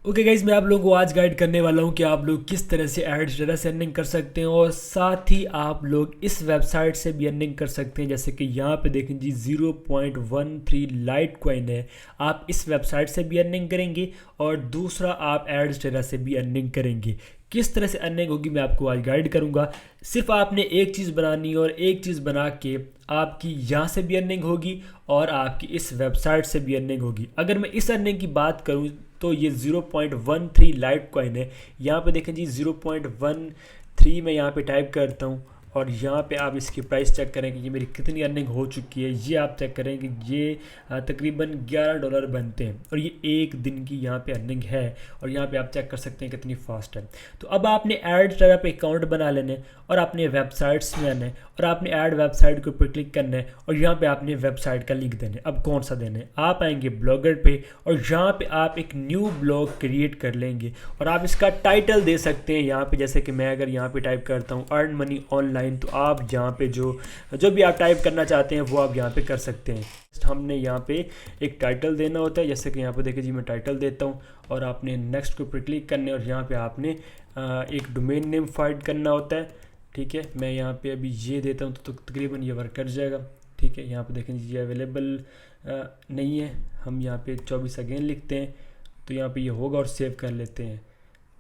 Okay guys, मैं आप लोगों को आज गाइड करने वाला हूँ कि आप लोग किस तरह से एड्स डाटा से अर्निंग कर सकते हैं और साथ ही आप लोग इस वेबसाइट से भी अर्निंग कर सकते हैं। जैसे कि यहाँ पे देखें जी 0.13 लाइट कॉइन है, आप इस वेबसाइट से भी अर्निंग करेंगे और दूसरा आप एड्स डाटा से भी अर्निंग करेंगे। किस तरह से अर्निंग होगी मैं आपको आज गाइड करूँगा। सिर्फ आपने एक चीज़ बनानी है और एक चीज़ बना के आपकी यहाँ से भी अर्निंग होगी और आपकी इस वेबसाइट से भी अर्निंग होगी। अगर मैं इस अर्निंग की बात करूँ तो ये 0.13 लाइट कॉइन है। यहाँ पे देखें जी 0.13 मैं यहाँ पे टाइप करता हूँ और यहाँ पे आप इसकी प्राइस चेक करें कि ये मेरी कितनी अर्निंग हो चुकी है। ये आप चेक करें कि ये तकरीबन $11 बनते हैं और ये एक दिन की यहाँ पे अर्निंग है। और यहाँ पे आप चेक कर सकते हैं कितनी फास्ट है। तो अब आपने ऐड टाइप पे अकाउंट बना लेने और आपने वेबसाइट्स में आना है और आपने ऐड वेबसाइट के ऊपर क्लिक करना है और यहाँ पे आपने वेबसाइट का लिंक देना है। अब कौन सा देना है, आप आएंगे ब्लॉगर पे और यहाँ पे आप एक न्यू ब्लॉग क्रिएट कर लेंगे और आप इसका टाइटल दे सकते हैं यहाँ पे। जैसे कि मैं अगर यहाँ पे टाइप करता हूँ अर्न मनी ऑनलाइन, तो आप यहाँ पे जो भी आप टाइप करना चाहते हैं वो आप यहाँ पे कर सकते हैं। हमने यहाँ पे एक टाइटल देना होता है। जैसे कि यहाँ पे देखिए जी मैं टाइटल देता हूँ और आपने नेक्स्ट के ऊपर क्लिक करने और यहाँ पे आपने एक डोमेन नेम फाइंड करना होता है। ठीक है, मैं यहाँ पे अभी ये देता हूँ तो तकरीबन ये वर्क कर जाएगा। ठीक है, यहाँ पे देखें ये अवेलेबल नहीं है, हम यहाँ पे 24 अगेन लिखते हैं तो यहाँ पे ये होगा और सेव कर लेते हैं।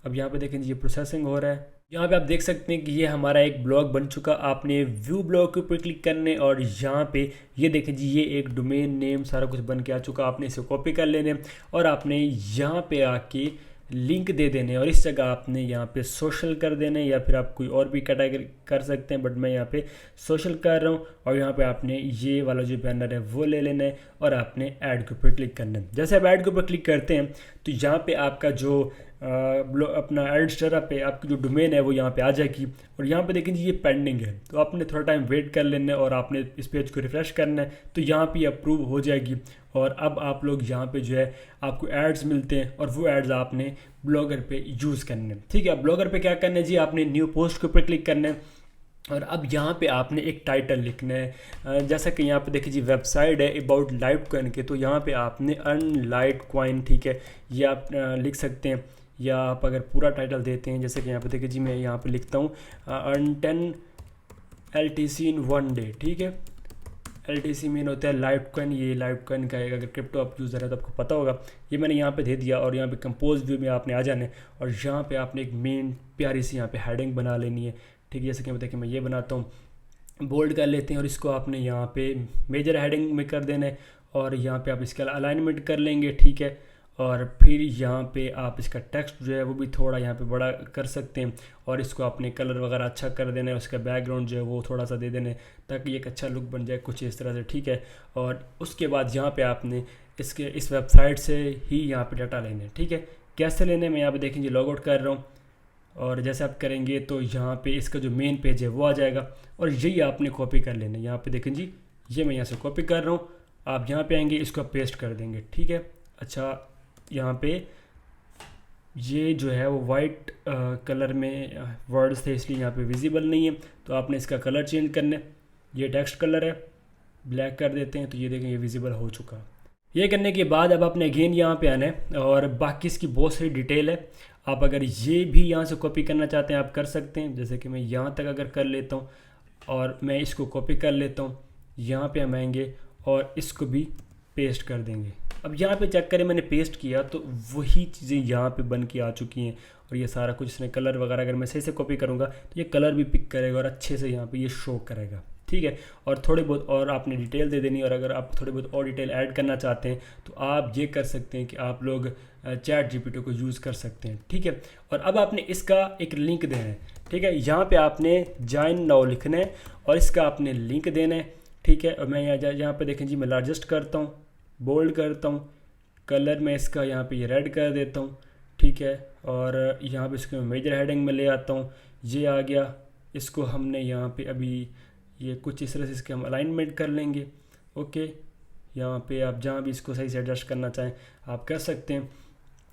अब यहाँ पे देखें ये प्रोसेसिंग हो रहा है। यहाँ पे आप देख सकते हैं कि ये हमारा एक ब्लॉग बन चुका। आपने व्यू ब्लॉग के ऊपर क्लिक करने और यहाँ पे ये देखें जी ये एक डोमेन नेम सारा कुछ बन के आ चुका। आपने इसे कॉपी कर लेने और आपने यहाँ पे आके लिंक दे देने और इस जगह आपने यहाँ पे सोशल कर देने या फिर आप कोई और भी कैटेगरी कर सकते हैं, बट मैं यहाँ पे सोशल कर रहा हूँ। और यहाँ पे आपने ये वाला जो बैनर है वो ले लेना है और आपने ऐड के ऊपर क्लिक करना है। जैसे आप ऐड के ऊपर क्लिक करते हैं तो यहाँ पे आपका जो अपना एड स्टार पे आपकी जो डोमेन है वो यहाँ पे आ जाएगी और यहाँ पे देखें ये पेंडिंग है तो आपने थोड़ा टाइम वेट कर लेना है और आपने इस पेज को रिफ़्रेश करना है तो यहाँ पे अप्रूव हो जाएगी। और अब आप लोग यहाँ पे जो है आपको एड्स मिलते हैं और वो एड्स आपने ब्लॉगर पे यूज़ करने हैं। ठीक है, ब्लॉगर पे क्या करना है जी, आपने न्यू पोस्ट के ऊपर क्लिक करना है और अब यहाँ पे आपने एक टाइटल लिखना है। जैसा कि यहाँ पे देखिए जी वेबसाइट है अबाउट लाइट कॉइन के, तो यहाँ पे आपने अर्न लाइट कॉइन, ठीक है, ये आप लिख सकते हैं या आप अगर पूरा टाइटल देते हैं। जैसे कि यहाँ पे देखिए जी मैं यहाँ पे लिखता हूँ अर्न 10 LTC इन 1 डे। ठीक है, LTC मीन होता है लाइट कॉइन, ये लाइट कॉइन का है। अगर क्रिप्टो आप यूज़र है तो आपको पता होगा। ये मैंने यहाँ पे दे दिया और यहाँ पे कंपोज व्यू में आपने आ जाना है और यहाँ पे आपने एक मेन प्यारी सी यहाँ पे हेडिंग बना लेनी है। ठीक है, जैसे कि देखिए मैं ये बनाता हूँ, बोल्ड कर लेते हैं और इसको आपने यहाँ पे मेजर हेडिंग में कर देना है और यहाँ पे आप इसका अलाइनमेंट कर लेंगे। ठीक है, और फिर यहाँ पे आप इसका टेक्स्ट जो है वो भी थोड़ा यहाँ पे बड़ा कर सकते हैं और इसको अपने कलर वगैरह अच्छा कर देना है। उसका बैकग्राउंड जो है वो थोड़ा सा दे देना है ताकि एक अच्छा लुक बन जाए कुछ इस तरह से। ठीक है, और उसके बाद यहाँ पे आपने इस वेबसाइट से ही यहाँ पे डाटा लेना है। ठीक है, कैसे लेने में यहाँ पे देखेंगे लॉग आउट कर रहा हूँ और जैसे आप करेंगे तो यहाँ पे इसका जो मेन पेज है वो आ जाएगा और यही आपने कॉपी कर लेना है। यहाँ पे देखें जी ये मैं यहाँ से कॉपी कर रहा हूँ, आप यहाँ पे आएंगे इसको पेस्ट कर देंगे। ठीक है, अच्छा यहाँ पे ये जो है वो वाइट कलर में वर्ड्स थे इसलिए यहाँ पे विजिबल नहीं है, तो आपने इसका कलर चेंज करना है। ये टेक्स्ट कलर है, ब्लैक कर देते हैं तो ये देखें ये विजिबल हो चुका। ये करने के बाद अब आपने अगेन यहाँ पे आना है और बाकी इसकी बहुत सारी डिटेल है। आप अगर ये भी यहाँ से कॉपी करना चाहते हैं आप कर सकते हैं। जैसे कि मैं यहाँ तक अगर कर लेता हूँ और मैं इसको कॉपी कर लेता हूँ, यहाँ पे हम आएंगे और इसको भी पेस्ट कर देंगे। अब यहाँ पे चेक करें मैंने पेस्ट किया तो वही चीज़ें यहाँ पे बन के आ चुकी हैं और ये सारा कुछ इसने कलर वगैरह अगर मैं सही से कॉपी करूँगा तो ये कलर भी पिक करेगा और अच्छे से यहाँ पे ये शो करेगा। ठीक है, और थोड़े बहुत और आपने डिटेल दे देनी और अगर आप थोड़ी बहुत और डिटेल ऐड करना चाहते हैं तो आप ये कर सकते हैं कि आप लोग चैट GPT को यूज़ कर सकते हैं। ठीक है, और अब आपने इसका एक लिंक देना है। ठीक है, यहाँ पे आपने जॉइन नाउ लिखना है और इसका आपने लिंक देना है। ठीक है, और मैं यहाँ पे देखें जी मैं लार्जेस्ट करता हूँ, बोल्ड करता हूँ, कलर में इसका यहाँ पे ये रेड कर देता हूँ। ठीक है, और यहाँ पे इसको मेजर हेडिंग में ले आता हूँ, ये आ गया। इसको हमने यहाँ पे अभी ये कुछ इस तरह से इसके हम अलाइनमेंट कर लेंगे। ओके, यहाँ पे आप जहाँ भी इसको सही से एडजस्ट करना चाहें आप कर सकते हैं।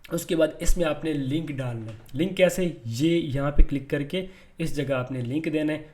उसके बाद इसमें आपने लिंक डालना है। लिंक कैसे, ये यहाँ पे क्लिक करके इस जगह आपने लिंक देना है